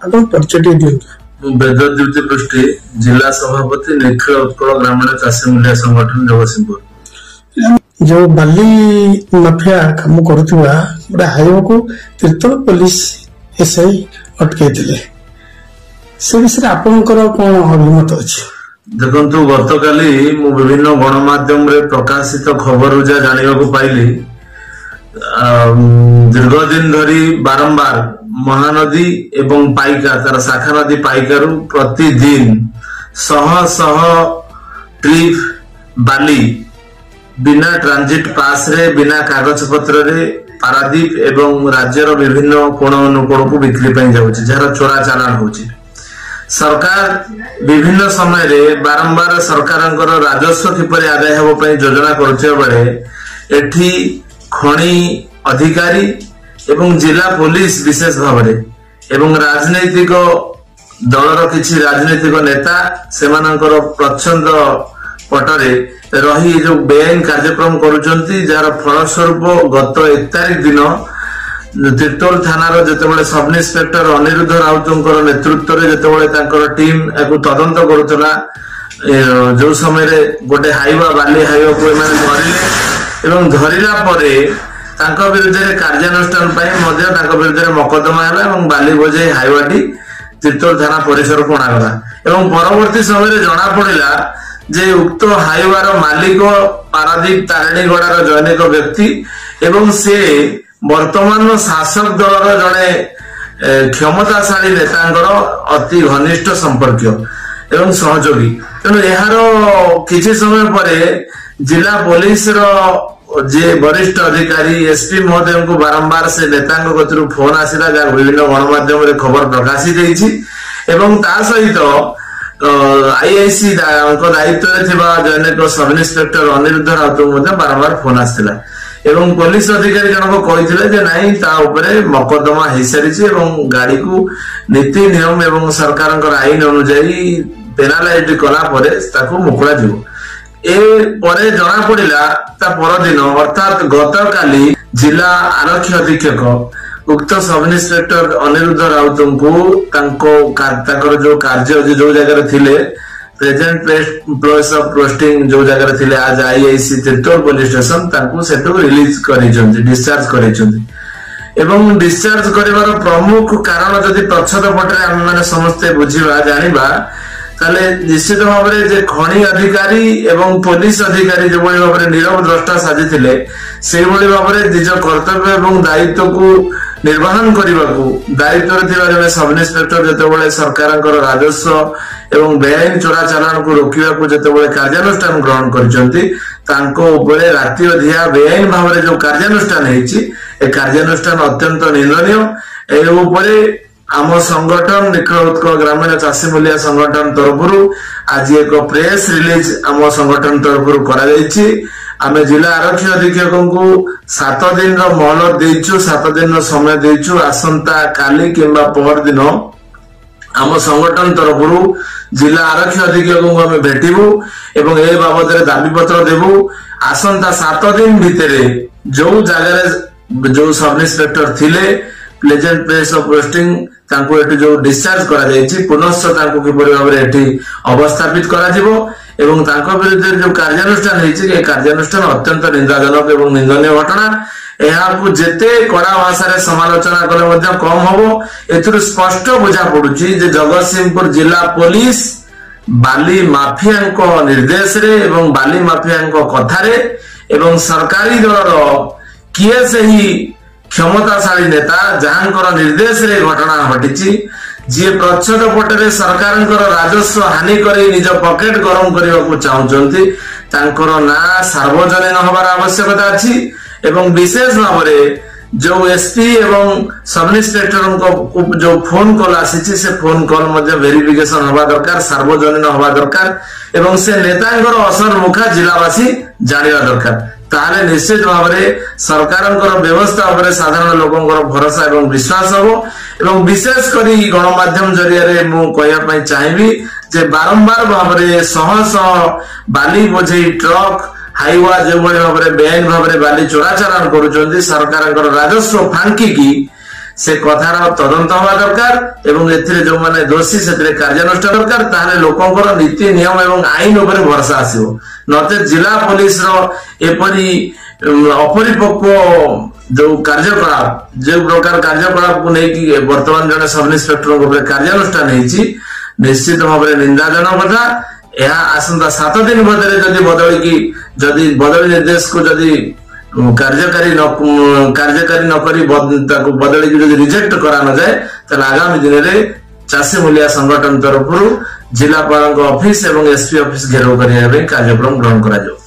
ଆପଣ ପରିଚୟ ଦିଅନ୍ତୁ। ମୁଁ ବେଦଦ୍ୟୁତି ପୃଷ୍ଟି ଜିଲ୍ଲା ସଭାପତି ନିଖିଳ ଉତ୍କଳ ଗ୍ରାମୀଣ ଚାଷୀ ମୂଲ୍ୟ ସଂଗଠନ ଜଗତସିଂହପୁର। जो बाली माफिया काम करुवा गोटे हाईवे तीर्तल पुलिस एसआई अटकई से विषय आपंकर कौन अभिमत अच्छी? देखु गतकाली मु विभिन्न गणमाध्यम रे प्रकाशित खबर जहाँ जानवा पाइली दीर्घ दिन धरी बारंबार महानदी एवं पाइका तार शाखा नदी पाइकारु प्रतिदिन शह शह ट्रिप बाली बिना ट्रांजिट पास रे बिना कागज पत्र रे पारादीप एवं राज्यर विभिन्न कोण अनुकोण को बिक्री पे जाउछि जार चोरा चालान होछि। सरकार विभिन्न समय रे बारंबार सरकारंकर राजस्व किपरि आदाय हेबो पई योजना करछे बेले एठी खणी अधिकारी एवं जिला पुलिस विशेष भाव रे एवं राजनैतिक दलर किछि राजनैतिक नेता सेमानंकर प्रचंड पटरे रही जो बेआईन कार्यक्रम करुचंती जार फलस्वरूप गत 1 तारिख दिन तीर्तोल थानार जेतेबेले सब इन्स्पेक्टर अनिरुद्ध राउतंकर नेतृत्व रे जेतेबेले तांकर टीम एकु तदंत करुतला जो समय रे गोटे हाईवा बाली हाईवा को एमाने धरिले एवं धरिला परे तांका विरुद्ध रे कार्यानुष्ठान पई मध्ये तांका विरुद्ध रे मकदमा हला एवं बाली बोझे हाईवाटी तीर्तोल थाना परिसर को अणागला एवं परवर्ती समय रे जणा पड़िला जे उक्त हाईवार मालिक पारादीप तारिणीगड़ार जैनिक व्यक्ति एवं से वर्तमान शासक दलर जड़े क्षमताशाली नेतांकर अति घनिष्ठ संपर्क एवं सहयोगी तेणु यार किछि समय परे जिला पुलिस जे वरिष्ठ अधिकारी एसपी महोदय को बारंबार से नेतांक गतिरु फोन आसिला जहाँ विभिन्न गणमाध्यम रे खबर प्रकाशित होइछि एवं ता सहित आईआईसी दायित्व जैनिक सब इन्स्पेक्टर अनिरुद्ध राउत बारंबार फोन आसाला एवं पुलिस अधिकारी जनक कही नाई ता उपरे मकदमा हो सारी गाड़ी को नीति नियम एवं सरकार आईन अनुजाई पेनालाइज कला मुकुला जीव ए परे जना पड़ा ता परदिन अर्थात गतकाली जिला आरक्षी अधीक्षक उक्त सब इन्स्पेक्टर अनिरुद्ध राउत को जो कार्य जो जगह थिले प्रेजेंट प्लेस ऑफ पोस्टिंग जो जगह थिले आज आईआईसी तीर्तोल पुलिस स्टेशन तांको सेटू रिलीज करिसंती डिस्चार्ज करिसंती एवं डिस्चार्ज करिवार प्रमुख कारण जदि प्रच्छद पटरे हम माने समस्त बुझिबा जानिबा ताले निश्चित भाव में जे खणी अधिकारी एवं पुलिस अधिकारी जो भाव में नीरव द्रष्टा साजिथिले सेहि भली भाव में निज कर्तव्य एवं दायित्व को निर्वहन करने दायित्व सब इन्स्पेक्टर जिते सरकार राजस्व एवं बेआईन चोरा चालान को रोकने को जिते कार्यानुष्ठान ग्रहण कर राति अधिया बेआईन भाव में जो कार्यानुष्ठान है कार्यानुष्ठान अत्यंत निंदनीय आम संगठन निखिल उत्कल ग्रामीण चाषी मूल्य संगठन तरफ आज एक प्रेस रिलीज आम संगठन तरफ करा आमे जिला आरक्षी अधीक्षक को 7 दिन मोहलत देचु 7 दिन समय देचु आसंता काली किंबा पर दिन आम संगठन तरफ जिला आरक्षी अधीक्षक को आमे भेटिबु एवं ए बाबद रे दाबी पत्र देबु आसंता 7 दिन भितरे जो जगह जो सब इन्स्पेक्टर थिले प्लेजेंट प्लेस ऑफ पोस्टिंग तांको एटी जो डिस्चार्ज करा जायछि पुनश्च तांको किपरि भाव रे एटी अवस्थापित करा जिवो एवं तांको विरुद्ध जो कार्यानुष्ठान है कार्यानुष्ठान अत्यंत निंदाजनक एवं निंदनीय घटना यहाँ जेते कड़ा भाषा रे समालोचना कले कम हम एथुर स्पष्ट बुझा पड़ुछि जे जगतसिंहपुर जिला पुलिस बाली माफिया निर्देश रे एवं बाली माफिया कथारे एवं सरकारी दलर किए से ही क्षमताशाली नेता जहां निर्देश रे घटना घटी जी प्रच्छद पटरे सरकार राजस्व हानि कर निज पकेट गरम करने को चाहते ना सार्वजनीन हबार आवश्यकता अच्छी एवं विशेष भाव में जो एसपी एवं सब इन्स्पेक्टर जो फोन कॉल आसी से फोन कॉल वेरिफिकेशन हवा दरकार सार्वजनीन हवा दरकार एवं से नेता असर मुखा जिलावासी जानिबा दरकार ताले निश्चित भाव में सरकार व्यवस्था उपर साधारण लोकंर भरोसा एवं विश्वास हम एवं विशेष कर गणमाध्यम जरिया मु कहवाई चाहिए जे बारंबार भाव में शह शह बाली बोझे ट्रक हाईवा जो भाव में बेआईन भाव में बाली चोरा चालान कर सरकार राजस्व फांकी से कथार तदंत हवा दरकार एवं एथिरे जो माने दोषी से कार्यानुष्ठान दरकार ताहले लोकंकर नीति नियम एवं आईन उपरे भरोसा आसीबो नते जिला पुलिस रो एपरी अपरिपक्व जो कार्यकलाप जो प्रकार कार्यकलाप को नहीं कि वर्तमान जने सब इंस्पेक्टर उपरे कार्यानुष्ठान हेछि निश्चित भाव निंदाजनक कथा यह आसंता 7 दिन भीतर जदि बदली निर्देश को जदि कार्यकारी न करी बदली की जदि रिजेक्ट करा न जाए तो आगामी दिन में चाषी मूलिया संगठन तरफ जिलापाल ऑफिस एवं एसपी ऑफिस घेराव करने कार्यक्रम ग्रहण करा जाए।